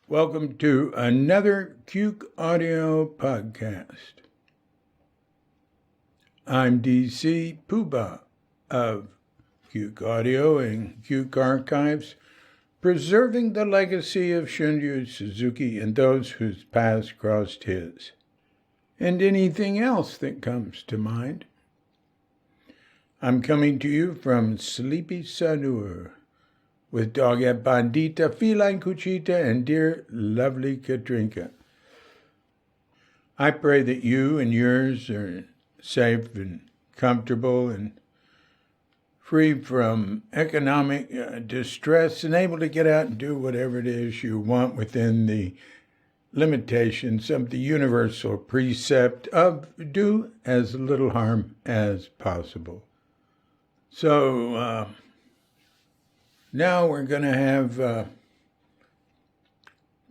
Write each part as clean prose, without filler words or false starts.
Welcome to another Cuke Audio podcast. I'm DC Poobah of Cuke Audio and Cuke Archives, preserving the legacy of Shunryu Suzuki and those whose paths crossed his, and anything else that comes to mind. I'm coming to you from Sleepy Sanur, with Dogette Bandita, Feline Cuchita, and dear lovely Katrinka. I pray that you and yours are safe and comfortable and free from economic distress and able to get out and do whatever it is you want within the limitations of the universal precept of do as little harm as possible. So, now we're going to have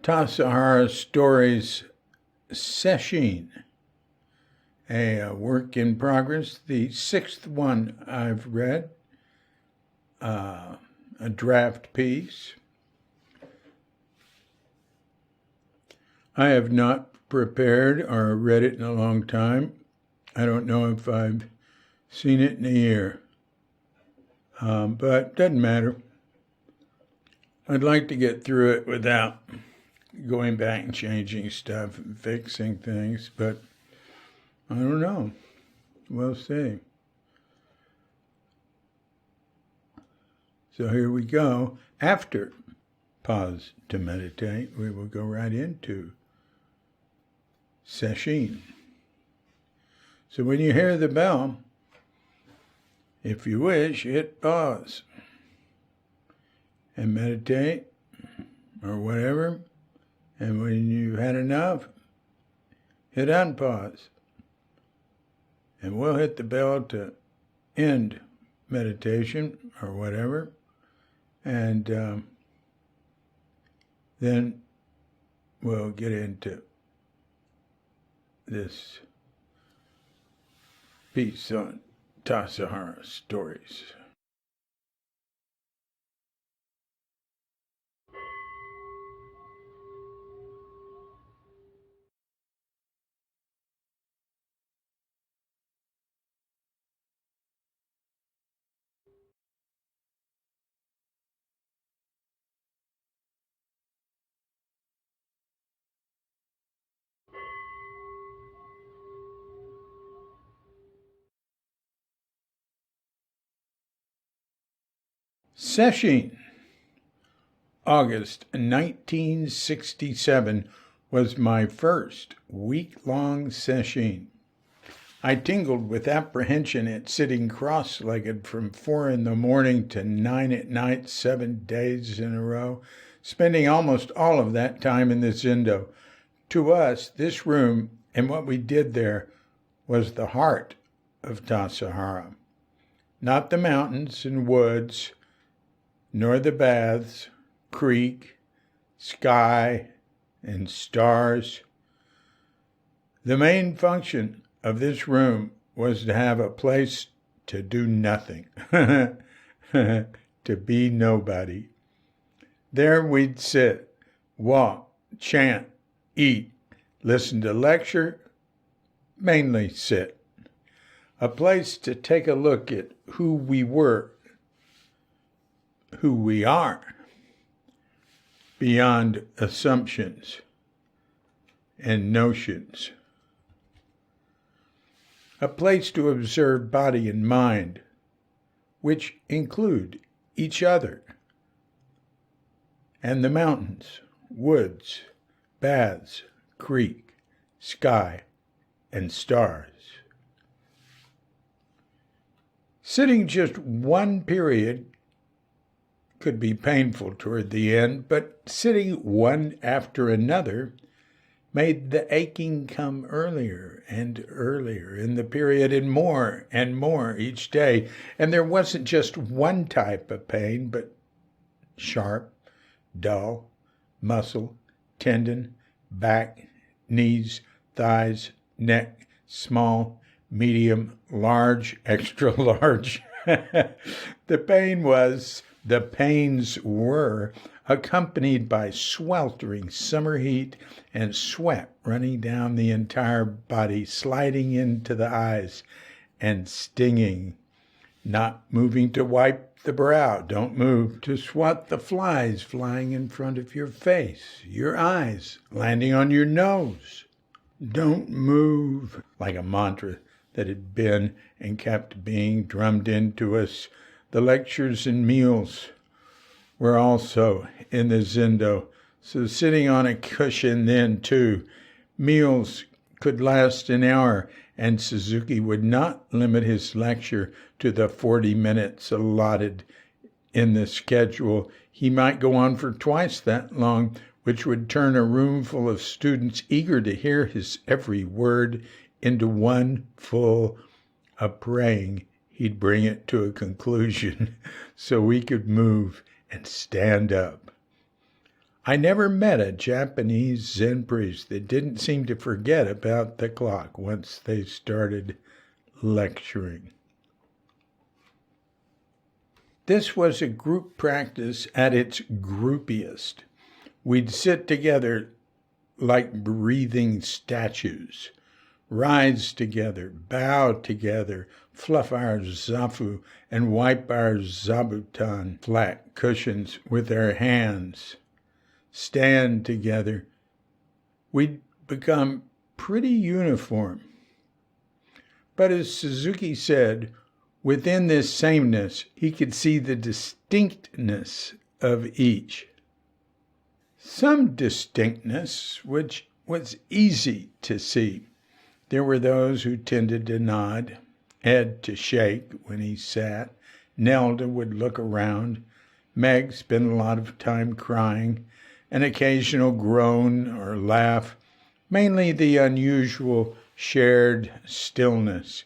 Tassajara Stories Sesshin, a work in progress, the sixth one I've read, a draft piece. I have not prepared or read it in a long time. I don't know if I've seen it in a year, but it doesn't matter. I'd like to get through it without going back and changing stuff and fixing things, but I don't know. We'll see. So here we go. After pause to meditate, we will go right into Sesshin. So when you hear the bell, if you wish, hit pause and meditate or whatever. And when you've had enough, hit unpause. And we'll hit the bell to end meditation or whatever. And then we'll get into this piece on Tassajara Stories. Sesshin, August 1967, was my first week-long sesshin. I tingled with apprehension at sitting cross-legged from 4 in the morning to 9 at night, 7 days in a row, spending almost all of that time in the Zendo. To us, this room and what we did there was the heart of Tassajara. Not the mountains and woods, nor the baths, creek, sky, and stars. The main function of this room was to have a place to do nothing, to be nobody. There we'd sit, walk, chant, eat, listen to lecture, mainly sit. A place to take a look at who we were, who we are, beyond assumptions and notions. A place to observe body and mind, which include each other, and the mountains, woods, baths, creek, sky, and stars. Sitting just one period could be painful toward the end, but sitting one after another made the aching come earlier and earlier in the period and more each day. And there wasn't just one type of pain, but sharp, dull, muscle, tendon, back, knees, thighs, neck, small, medium, large, extra large. The pain was The pains were accompanied by sweltering summer heat and sweat running down the entire body, sliding into the eyes and stinging. Not moving to wipe the brow, don't move. To swat the flies flying in front of your face, your eyes, landing on your nose. Don't move. Like a mantra that had been and kept being drummed into us. The lectures and meals were also in the Zendo, so sitting on a cushion then too. Meals could last an hour, and Suzuki would not limit his lecture to the 40 minutes allotted in the schedule. He might go on for twice that long, which would turn a room full of students eager to hear his every word into one full of praying he'd bring it to a conclusion so we could move and stand up. I never met a Japanese Zen priest that didn't seem to forget about the clock once they started lecturing. This was a group practice at its groupiest. We'd sit together like breathing statues, rise together, bow together, fluff our zafu, and wipe our zabuton, flat cushions, with our hands. Stand together. We'd become pretty uniform. But as Suzuki said, within this sameness, he could see the distinctness of each. Some distinctness which was easy to see. There were those who tended to nod, Ed to shake when he sat. Nelda would look around. Meg spent a lot of time crying, an occasional groan or laugh, mainly the unusual shared stillness.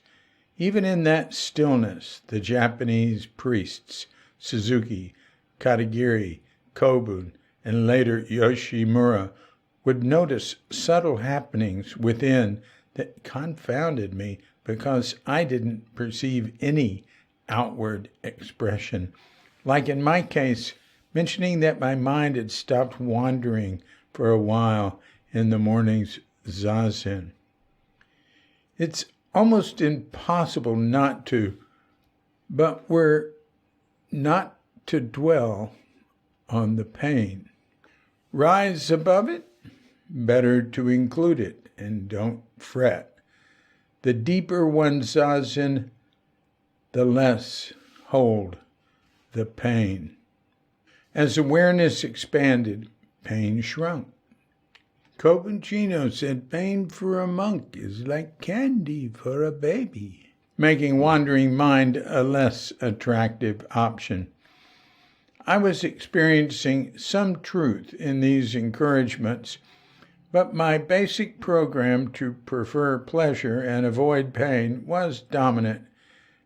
Even in that stillness, the Japanese priests, Suzuki, Katagiri, Kobun, and later Yoshimura, would notice subtle happenings within that confounded me because I didn't perceive any outward expression. Like in my case, mentioning that my mind had stopped wandering for a while in the morning's zazen. It's almost impossible not to, but we're not to dwell on the pain. Rise above it, better to include it, and don't fret. The deeper one's zazen, the less hold the pain. As awareness expanded, pain shrunk. Copuccino said pain for a monk is like candy for a baby, making wandering mind a less attractive option. I was experiencing some truth in these encouragements, but my basic program to prefer pleasure and avoid pain was dominant,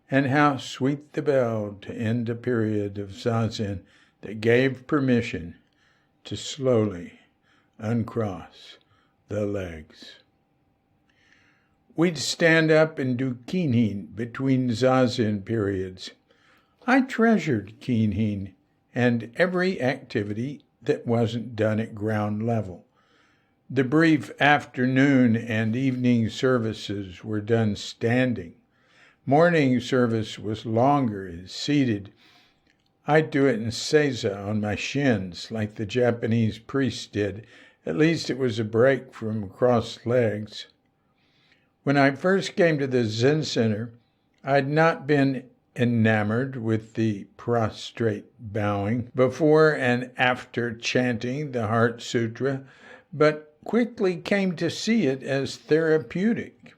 and how sweet the bell to end a period of zazen that gave permission to slowly uncross the legs. We'd stand up and do kinhin between zazen periods. I treasured kinhin and every activity that wasn't done at ground level. The brief afternoon and evening services were done standing. Morning service was longer, seated. I'd do it in seiza on my shins, like the Japanese priest did. At least it was a break from crossed legs. When I first came to the Zen Center, I'd not been enamored with the prostrate bowing before and after chanting the Heart Sutra, but quickly came to see it as therapeutic.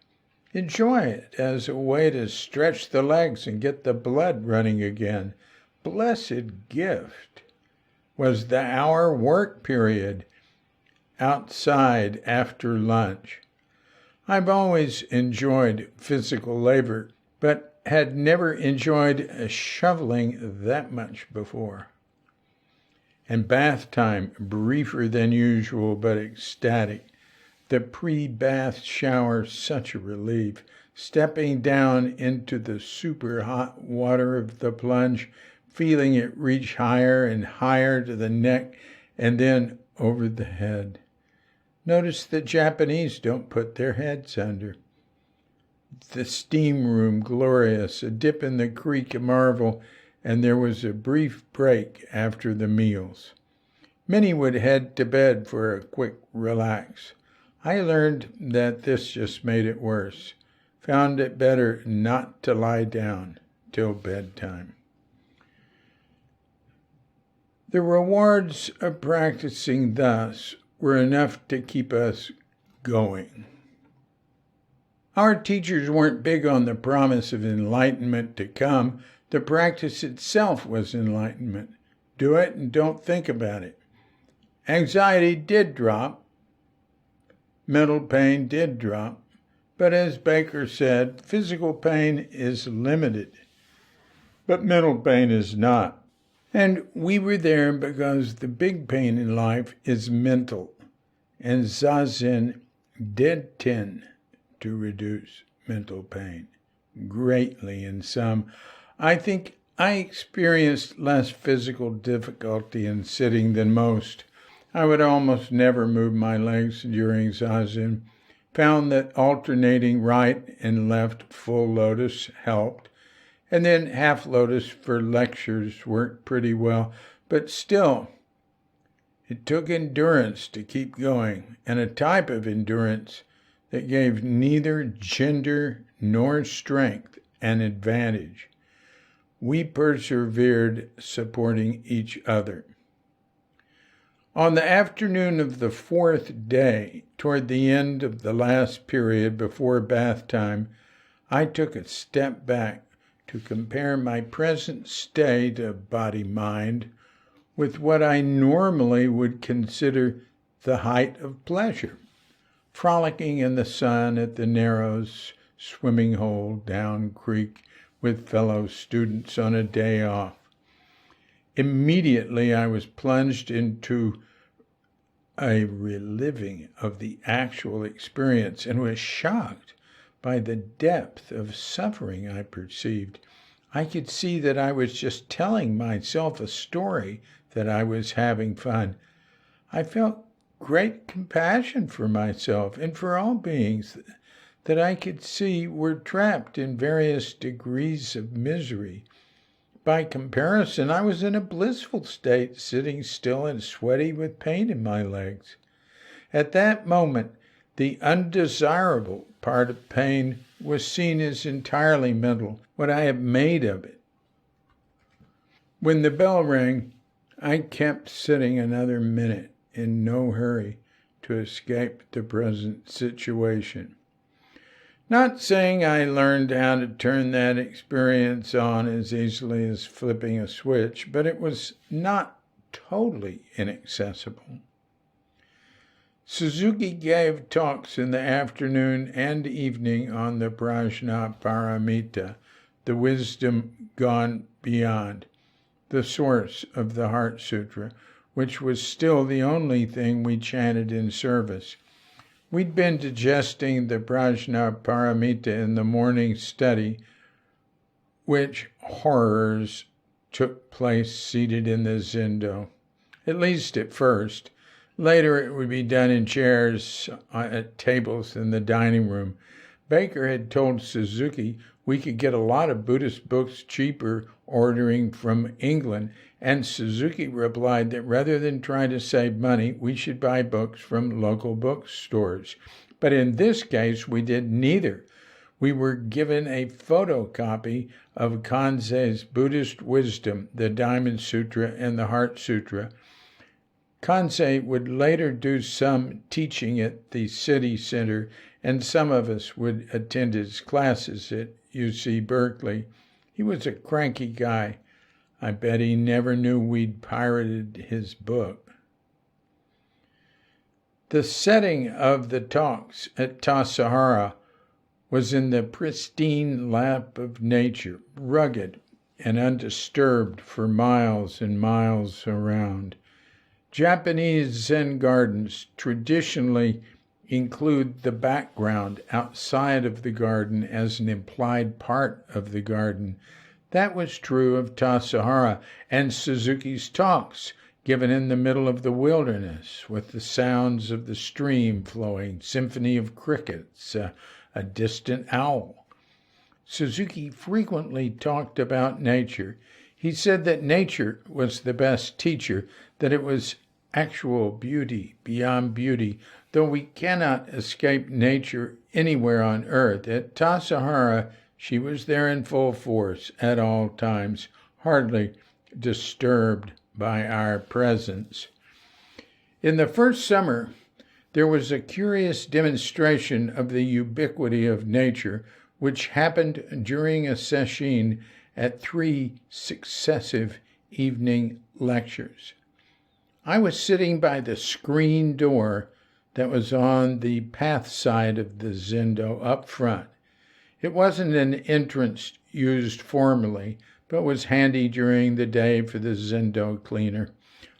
Enjoy it as a way to stretch the legs and get the blood running again. Blessed gift was the hour work period outside after lunch. I've always enjoyed physical labor, but had never enjoyed shoveling that much before. And bath time, briefer than usual, but ecstatic. The pre-bath shower, such a relief. Stepping down into the super hot water of the plunge, feeling it reach higher and higher to the neck and then over the head. Notice the Japanese don't put their heads under. The steam room glorious, a dip in the creek a marvel, and there was a brief break after the meals. Many would head to bed for a quick relax. I learned that this just made it worse. Found it better not to lie down till bedtime. The rewards of practicing thus were enough to keep us going. Our teachers weren't big on the promise of enlightenment to come. The practice itself was enlightenment. Do it and don't think about it. Anxiety did drop. Mental pain did drop. But as Baker said, physical pain is limited, but mental pain is not. And we were there because the big pain in life is mental, and Zazen did tend to reduce mental pain greatly in some. I think I experienced less physical difficulty in sitting than most. I would almost never move my legs during Zazen. Found that alternating right and left full lotus helped, and then half lotus for lectures worked pretty well, but still, it took endurance to keep going, and a type of endurance that gave neither gender nor strength an advantage. We persevered, supporting each other. On the afternoon of the fourth day, toward the end of the last period before bath time, I took a step back to compare my present state of body-mind with what I normally would consider the height of pleasure, frolicking in the sun at the Narrows swimming hole down creek with fellow students on a day off. Immediately I was plunged into a reliving of the actual experience and was shocked by the depth of suffering I perceived. I could see that I was just telling myself a story, that I was having fun. I felt great compassion for myself and for all beings that I could see were trapped in various degrees of misery. By comparison, I was in a blissful state, sitting still and sweaty with pain in my legs. At that moment, the undesirable part of pain was seen as entirely mental, what I have made of it. When the bell rang, I kept sitting another minute in no hurry to escape the present situation. Not saying I learned how to turn that experience on as easily as flipping a switch, but it was not totally inaccessible. Suzuki gave talks in the afternoon and evening on the Prajnaparamita, the wisdom gone beyond, the source of the Heart Sutra, which was still the only thing we chanted in service. We'd been digesting the Prajnaparamita in the morning study, which horrors took place seated in the zendo, at least at first. Later it would be done in chairs at tables in the dining room. Baker had told Suzuki we could get a lot of Buddhist books cheaper ordering from England, and Suzuki replied that rather than try to save money, we should buy books from local bookstores. But in this case, we did neither. We were given a photocopy of Kanze's Buddhist Wisdom, the Diamond Sutra, and the Heart Sutra. Kanze would later do some teaching at the city center, and some of us would attend his classes at UC Berkeley. He was a cranky guy. I bet he never knew we'd pirated his book. The setting of the talks at Tassajara was in the pristine lap of nature, rugged and undisturbed for miles and miles around. Japanese Zen gardens traditionally include the background outside of the garden as an implied part of the garden. That was true of Tassajara and Suzuki's talks, given in the middle of the wilderness, with the sounds of the stream flowing, symphony of crickets, a distant owl. Suzuki frequently talked about nature. He said that nature was the best teacher, that it was actual beauty beyond beauty, though we cannot escape nature anywhere on earth. At Tassajara, she was there in full force at all times, hardly disturbed by our presence. In the first summer, there was a curious demonstration of the ubiquity of nature, which happened during a Sesshin at 3 successive evening lectures. I was sitting by the screen door that was on the path side of the zendo up front. It wasn't an entrance used formally, but was handy during the day for the zendo cleaner.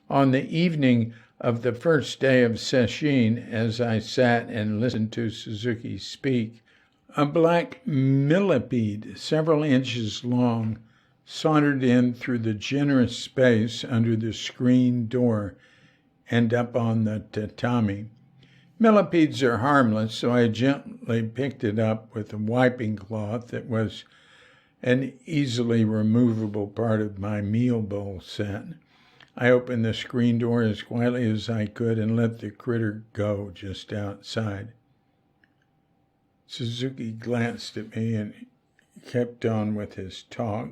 On the evening of the first day of Sesshin, as I sat and listened to Suzuki speak, a black millipede, several inches long, sauntered in through the generous space under the screen door and up on the tatami. Millipedes are harmless, so I gently picked it up with a wiping cloth that was an easily removable part of my meal bowl set. I opened the screen door as quietly as I could and let the critter go just outside. Suzuki glanced at me and kept on with his talk.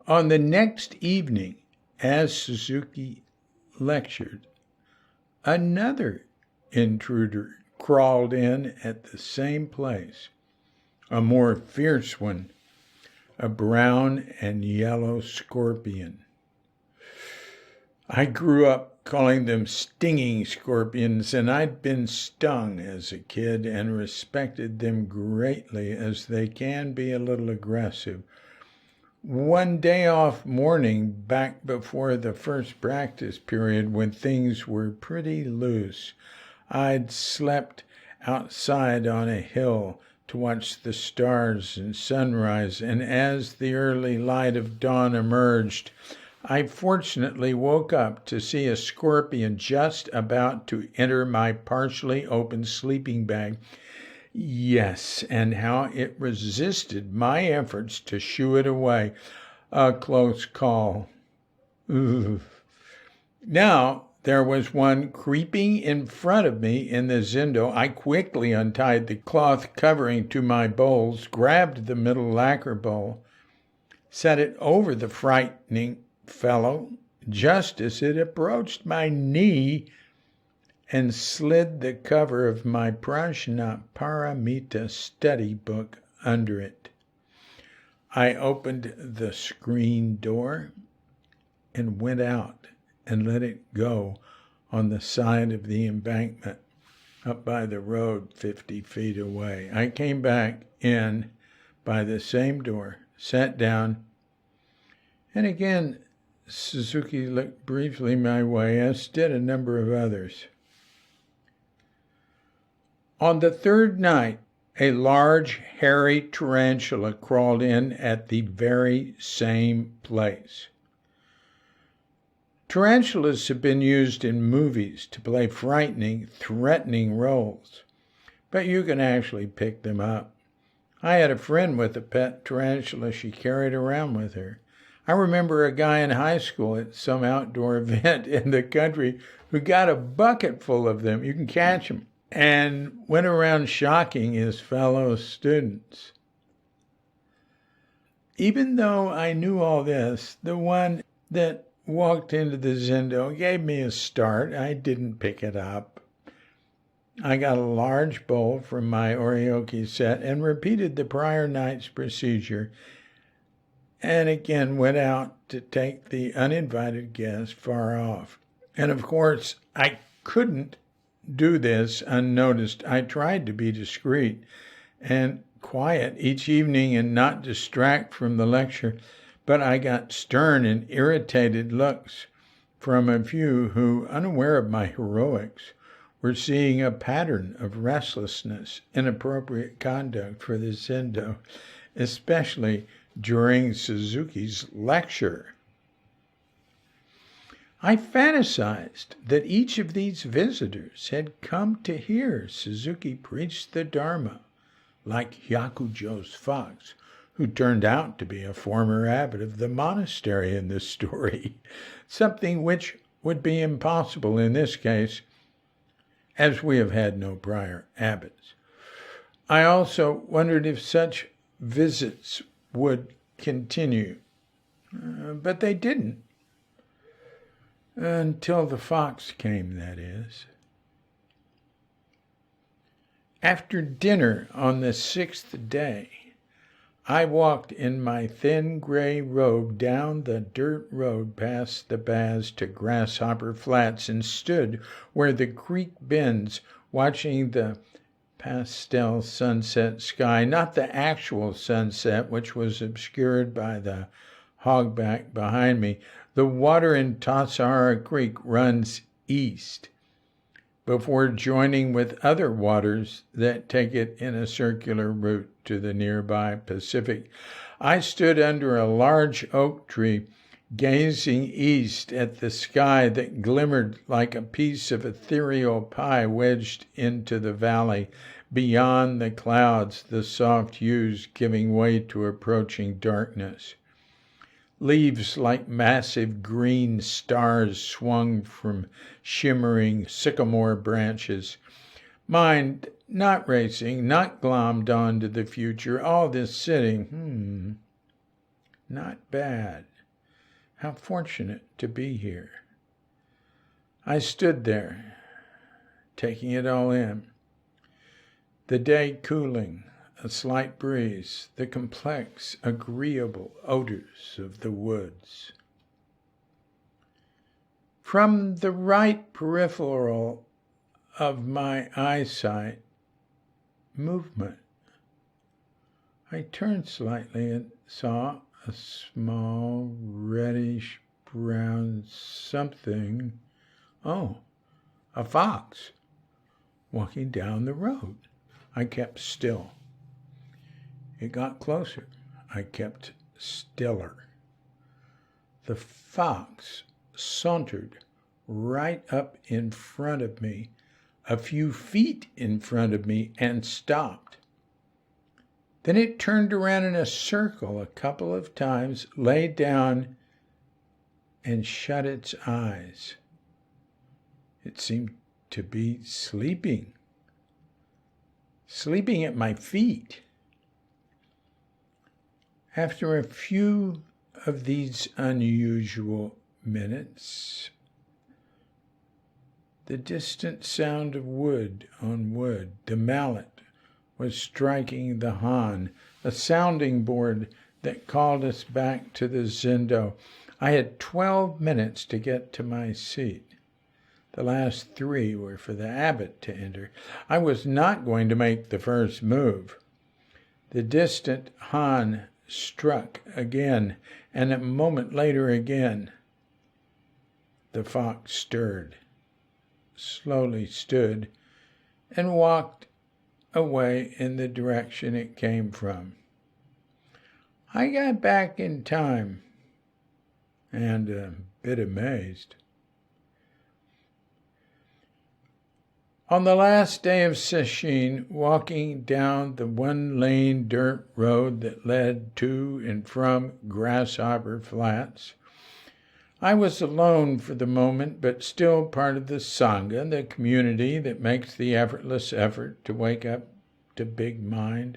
On the next evening, as Suzuki lectured, another intruder crawled in at the same place, a more fierce one, a brown and yellow scorpion. I grew up calling them stinging scorpions, and I'd been stung as a kid and respected them greatly, as they can be a little aggressive. One day off morning back before the first practice period, when things were pretty loose, I'd slept outside on a hill to watch the stars and sunrise, and as the early light of dawn emerged, I fortunately woke up to see a scorpion just about to enter my partially open sleeping bag. Yes, and how it resisted my efforts to shoo it away. A close call. Ooh. Now there was one creeping in front of me in the zendo. I quickly untied the cloth covering to my bowls, grabbed the middle lacquer bowl, set it over the frightening fellow just as it approached my knee, and slid the cover of my Prajna Paramita study book under it. I opened the screen door and went out and let it go on the side of the embankment up by the road 50 feet away. I came back in by the same door, sat down, and again Suzuki looked briefly my way, as did a number of others. On the third night, a large, hairy tarantula crawled in at the very same place. Tarantulas have been used in movies to play frightening, threatening roles, but you can actually pick them up. I had a friend with a pet tarantula she carried around with her. I remember a guy in high school at some outdoor event in the country who got a bucket full of them. You can catch them. And went around shocking his fellow students. Even though I knew all this, the one that walked into the zendo gave me a start. I didn't pick it up. I got a large bowl from my oryoki set and repeated the prior night's procedure, and again went out to take the uninvited guest far off. And of course, I couldn't do this unnoticed. I tried to be discreet and quiet each evening and not distract from the lecture, but I got stern and irritated looks from a few who, unaware of my heroics, were seeing a pattern of restlessness, inappropriate conduct for the zendo. especially during Suzuki's lecture. I fantasized that each of these visitors had come to hear Suzuki preach the Dharma, like Hyakujo's fox, who turned out to be a former abbot of the monastery in this story, something which would be impossible in this case, as we have had no prior abbots. I also wondered if such visits would continue, but they didn't. Until the fox came, that is. After dinner on the 6th day, I walked in my thin gray robe down the dirt road past the baths to Grasshopper Flats and stood where the creek bends, watching the pastel sunset sky, not the actual sunset, which was obscured by the hogback behind me. The water in Tassajara Creek runs east before joining with other waters that take it in a circular route to the nearby Pacific. I stood under a large oak tree, gazing east at the sky that glimmered like a piece of ethereal pie wedged into the valley. Beyond the clouds, the soft hues giving way to approaching darkness. Leaves like massive green stars swung from shimmering sycamore branches. Mind not racing, not glommed onto the future, all this sitting. Not bad. How fortunate to be here. I stood there, taking it all in. The day cooling, a slight breeze, the complex, agreeable odors of the woods. From the right peripheral of my eyesight, movement. I turned slightly and saw a small, reddish-brown something. Oh, a fox, walking down the road. I kept still. It got closer. I kept stiller. The fox sauntered right up in front of me, a few feet in front of me, and stopped. Then it turned around in a circle a couple of times, lay down, and shut its eyes. It seemed to be sleeping at my feet. After a few of these unusual minutes, the distant sound of wood on wood, the mallet was striking the han, a sounding board that called us back to the zendo. I had 12 minutes to get to my seat. The last 3 were for the abbot to enter. I was not going to make the first move. The distant han struck again, and a moment later again. The fox stirred, slowly stood, and walked away in the direction it came from. I got back in time, and a bit amazed. On the last day of Sesshin, walking down the one-lane dirt road that led to and from Grasshopper Flats, I was alone for the moment, but still part of the Sangha, the community that makes the effortless effort to wake up to big mind.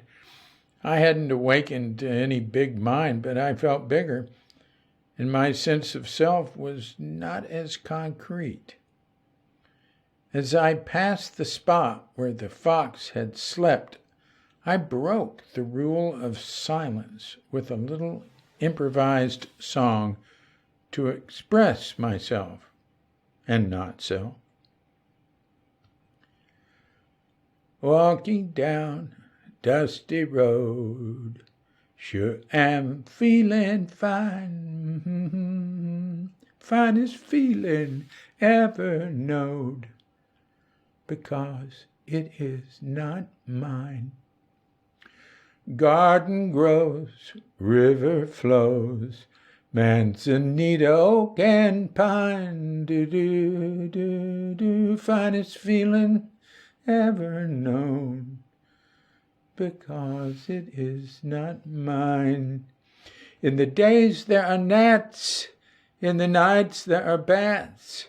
I hadn't awakened to any big mind, but I felt bigger, and my sense of self was not as concrete. As I passed the spot where the fox had slept, I broke the rule of silence with a little improvised song to express myself and not self. Walking down dusty road, sure am feeling fine, finest feeling ever knowed, because it is not mine. Garden grows, river flows, manzanita, oak, and pine. Do, finest feeling ever known, because it is not mine. In the days there are gnats, in the nights there are bats,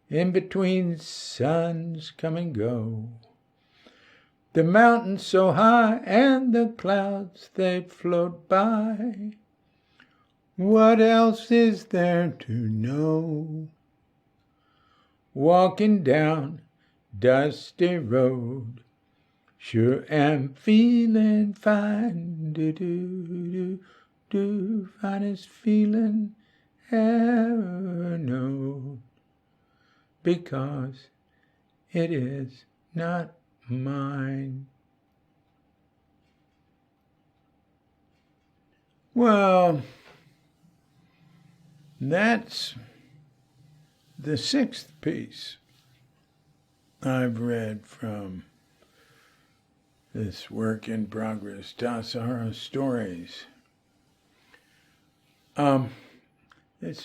in between suns come and go. The mountains so high and the clouds they float by. What else is there to know? Walking down dusty road, sure am feeling fine. Do, finest feeling ever known, because it is not mine. Well, that's the sixth piece I've read from this work in progress, Tassajara Stories.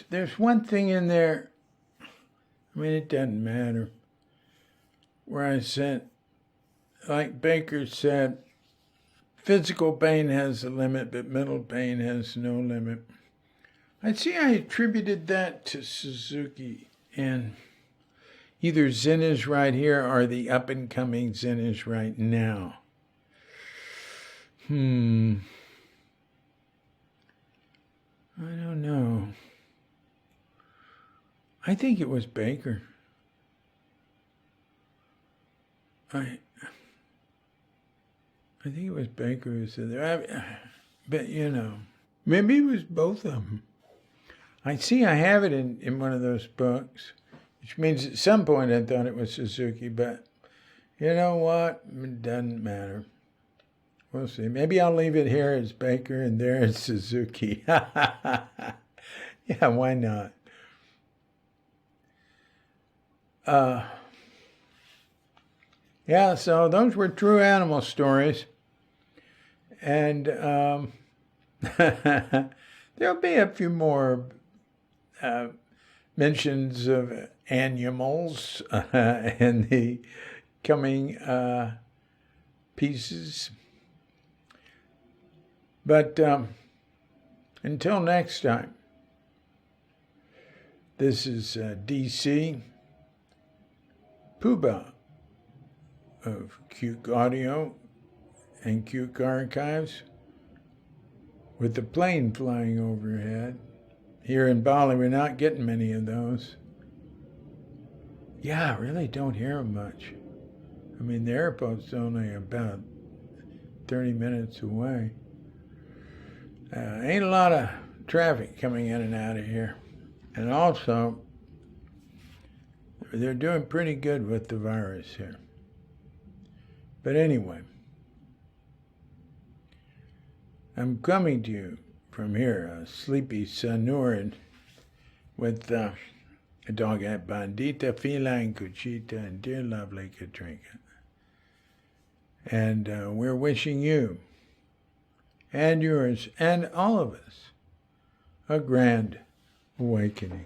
There's one thing in there, I mean, it doesn't matter, where I said, like Baker said, physical pain has a limit, but mental pain has no limit. I attributed that to Suzuki, and either Zen is right here or the up-and-coming Zen is right now. I don't know. I think it was Baker. I think it was Baker who said that. But, maybe it was both of them. I have it in one of those books, which means at some point I thought it was Suzuki, but you know what? It doesn't matter. We'll see. Maybe I'll leave it here as Baker and there as Suzuki. Yeah, why not? Yeah, so those were true animal stories. And there'll be a few more mentions of animals in the coming pieces. But until next time, this is DC Puba of Cuke Audio and Cuke Archives, with the plane flying overhead. Here in Bali, we're not getting many of those. Yeah, I really don't hear them much. I mean, the airport's only about 30 minutes away. Ain't a lot of traffic coming in and out of here. And also, they're doing pretty good with the virus here. But anyway, I'm coming to you from here, sleepy Sanurin, with a dog at Bandita, feline Cuchita, and dear lovely Katrinka. And we're wishing you and yours and all of us a grand awakening.